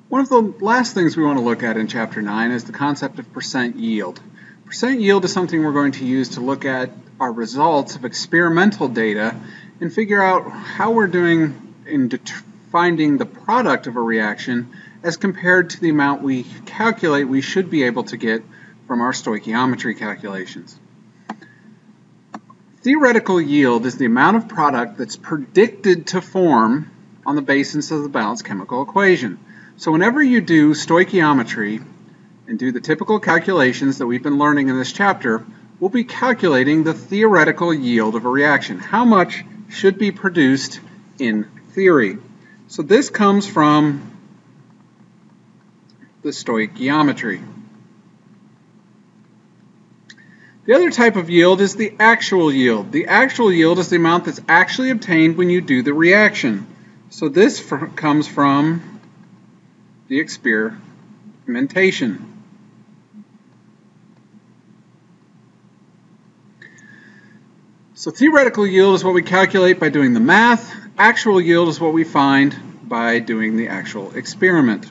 One of the last things we want to look at in Chapter 9 is the concept of percent yield. Percent yield is something we're going to use to look at our results of experimental data and figure out how we're doing in finding the product of a reaction as compared to the amount we calculate we should be able to get from our stoichiometry calculations. Theoretical yield is the amount of product that's predicted to form on the basis of the balanced chemical equation. So whenever you do stoichiometry and do the typical calculations that we've been learning in this chapter, we'll be calculating the theoretical yield of a reaction. How much should be produced in theory? So this comes from the stoichiometry. The other type of yield is the actual yield. The actual yield is the amount that's actually obtained when you do the reaction. So this comes from the experimentation. So theoretical yield is what we calculate by doing the math. Actual yield is what we find by doing the actual experiment.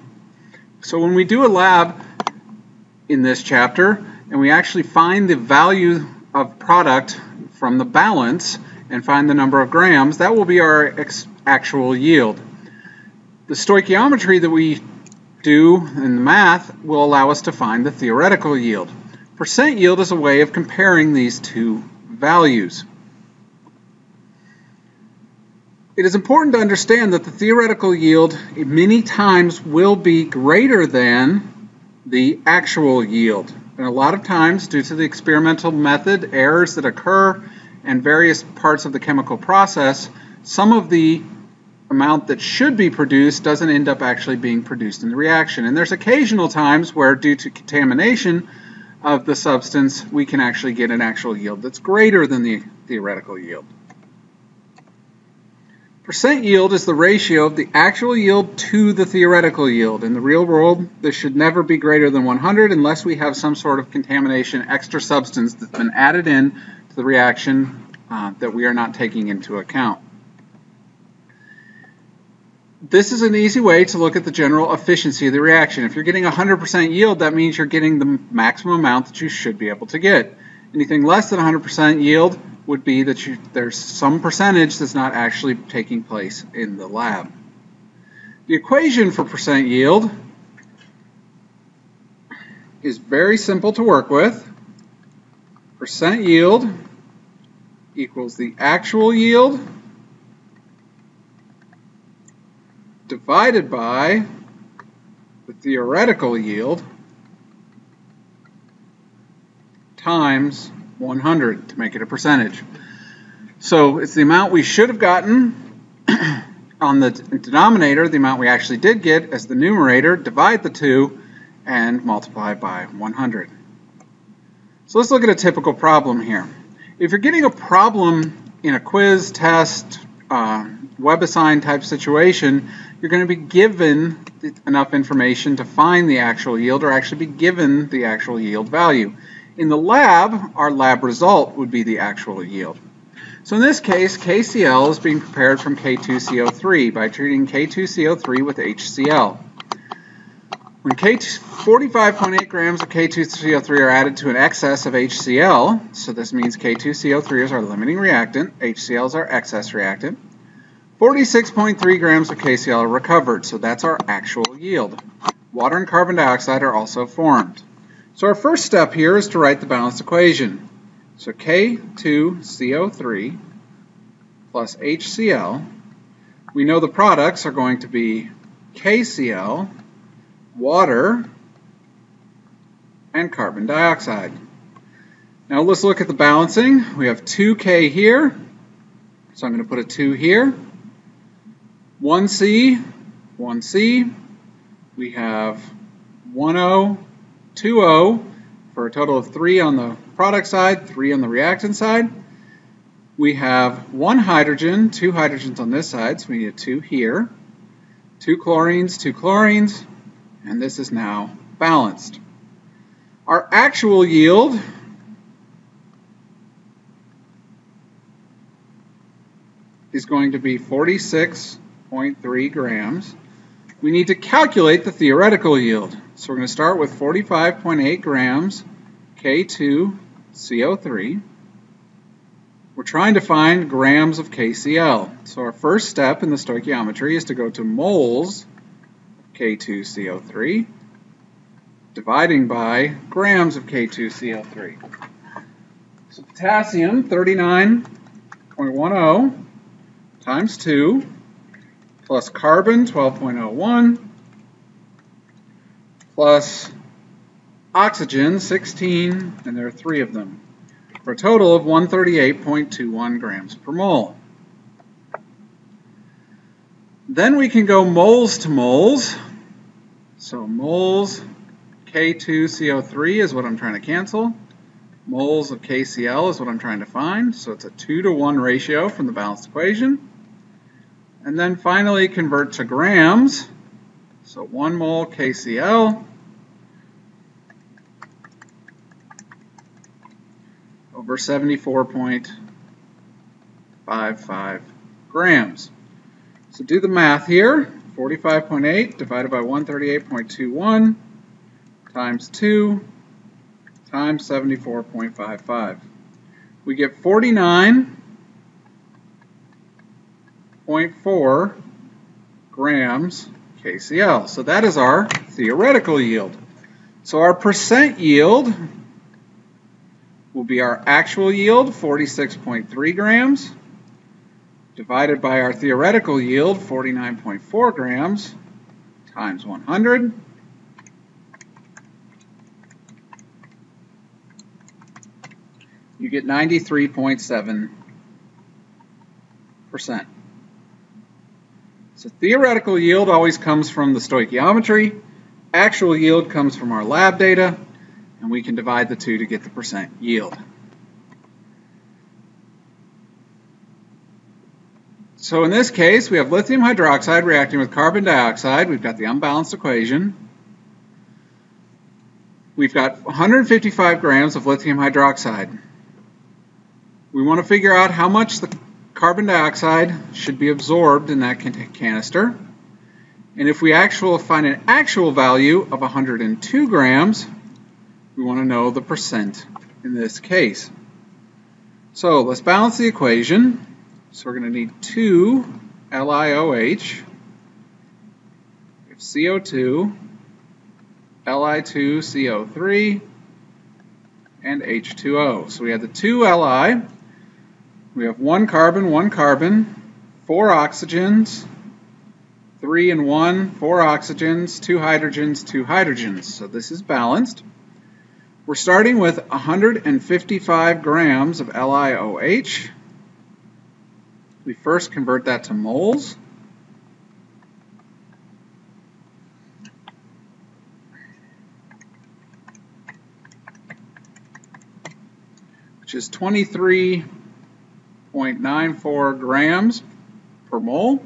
So when we do a lab in this chapter and we actually find the value of product from the balance and find the number of grams, that will be our actual yield. The stoichiometry that we do in the math will allow us to find the theoretical yield. Percent yield is a way of comparing these two values. It is important to understand that the theoretical yield many times will be greater than the actual yield. And a lot of times, due to the experimental method, errors that occur, and various parts of the chemical process, some of the amount that should be produced doesn't end up actually being produced in the reaction. And there's occasional times where, due to contamination of the substance, we can actually get an actual yield that's greater than the theoretical yield. Percent yield is the ratio of the actual yield to the theoretical yield. In the real world, this should never be greater than 100 unless we have some sort of contamination, extra substance that's been added in to the reaction that we are not taking into account. This is an easy way to look at the general efficiency of the reaction. If you're getting 100% yield, that means you're getting the maximum amount that you should be able to get. Anything less than 100% yield would be that there's some percentage that's not actually taking place in the lab. The equation for percent yield is very simple to work with. Percent yield equals the actual yield divided by the theoretical yield times 100 to make it a percentage. So it's the amount we should have gotten on the denominator, the amount we actually did get as the numerator, divide the two, and multiply by 100. So let's look at a typical problem here. If you're getting a problem in a quiz, test, WebAssign type situation, you're going to be given enough information to find the actual yield or actually be given the actual yield value. In the lab, our lab result would be the actual yield. So in this case, KCl is being prepared from K2CO3 by treating K2CO3 with HCl. When 45.8 grams of K2CO3 are added to an excess of HCl, so this means K2CO3 is our limiting reactant, HCl is our excess reactant, 46.3 grams of KCl are recovered, so that's our actual yield. Water and carbon dioxide are also formed. So our first step here is to write the balanced equation. So K2CO3 plus HCl, we know the products are going to be KCl, water, and carbon dioxide. Now let's look at the balancing. We have 2K here, so I'm going to put a 2 here. 1C, 1C. We have 1O, 2O, for a total of 3 on the product side, 3 on the reactant side. We have 1 hydrogen, 2 hydrogens on this side, so we need a 2 here. 2 chlorines, and this is now balanced. Our actual yield is going to be 46.3 grams we need to calculate the theoretical yield. So we're going to start with 45.8 grams K2CO3. We're trying to find grams of KCl. So our first step in the stoichiometry is to go to moles K2CO3, dividing by grams of K2CO3. So potassium, 39.10 times 2, plus carbon, 12.01, plus oxygen, 16, and there are 3 of them, for a total of 138.21 grams per mole. Then we can go moles to moles. So moles K2CO3 is what I'm trying to cancel. Moles of KCl is what I'm trying to find. So it's a 2-to-1 ratio from the balanced equation. And then finally convert to grams. So 1 mole KCl over 74.55 grams. So do the math here. 45.8 divided by 138.21 times 2 times 74.55. We get 49.4 grams KCl. So that is our theoretical yield. So our percent yield will be our actual yield, 46.3 grams, divided by our theoretical yield, 49.4 grams, times 100. You get 93.7%. So theoretical yield always comes from the stoichiometry. Actual yield comes from our lab data, and we can divide the two to get the percent yield. So in this case, we have lithium hydroxide reacting with carbon dioxide. We've got the unbalanced equation. We've got 155 grams of lithium hydroxide. We want to figure out how much the carbon dioxide should be absorbed in that canister. And if we find an actual value of 102 grams, we want to know the percent in this case. So let's balance the equation. So we're going to need 2 LiOH, we have CO2, Li2CO3, and H2O. So we have the 2 Li, we have 1 carbon, 4 oxygens, 3 and 1, 4 oxygens, 2 hydrogens, 2 hydrogens. So this is balanced. We're starting with 155 grams of LiOH. We first convert that to moles. Which is 23.94 grams per mole.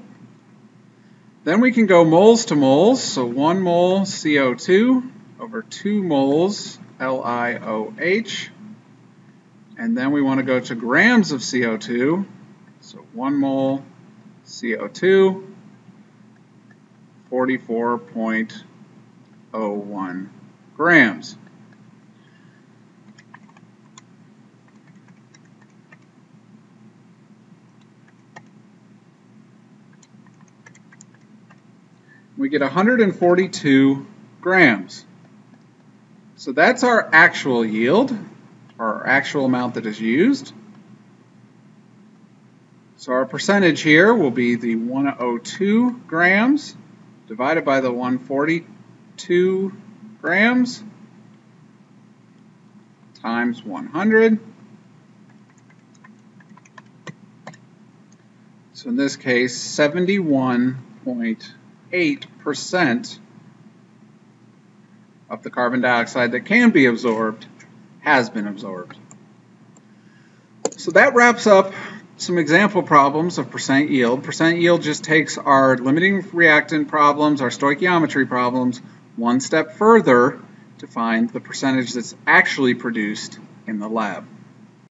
Then we can go moles to moles, so 1 mole CO2 over 2 moles LiOH. And then we want to go to grams of CO2. So 1 mole CO2, 44.01 grams. We get 142 grams. So that's our actual yield, or our actual amount that is used. So our percentage here will be the 102 grams divided by the 142 grams times 100. So in this case, 71.8% of the carbon dioxide that can be absorbed has been absorbed. So that wraps up some example problems of percent yield. Percent yield just takes our limiting reactant problems, our stoichiometry problems, one step further to find the percentage that's actually produced in the lab.